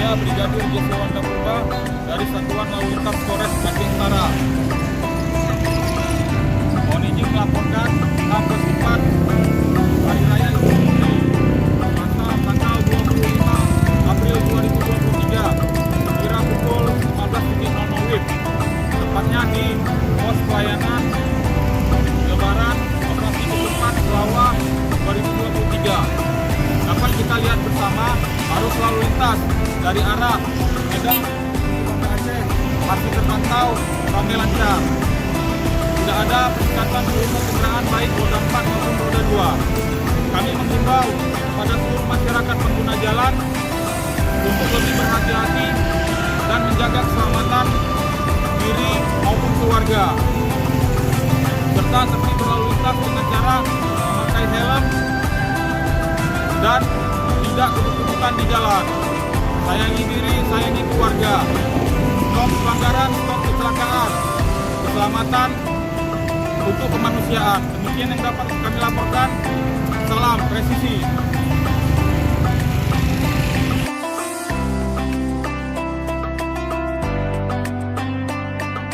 Saya Brigadir Jesse Wanda Purba dari Satuan Lalu Lintas Polres Aceh Utara. Mohon izin melaporkan H+4 Hari Raya Idul Fitri tanggal 25 April 2023 kira pukul 15.00 WIB, tepatnya di pos pelayanan Lebaran Operasi Ketupat Selawah 2023. Dapat kita lihat bersama arus lalu lintas dari arah Medan ke Aceh masih terpantau ramai lancar. Tidak ada peningkatan volume kendaraan baik roda 4 maupun roda 2. Kami menghimbau kepada seluruh masyarakat pengguna jalan untuk lebih berhati-hati dan menjaga keselamatan diri maupun keluarga, serta tertib berlalu lintas dengan cara memakai helm dan tidak duduk-dudukan di jalan. Sayangi diri, sayangi keluarga. Stop pelanggaran, stop kecelakaan. Keselamatan untuk kemanusiaan. Demikian yang dapat kami laporkan. Salam presisi.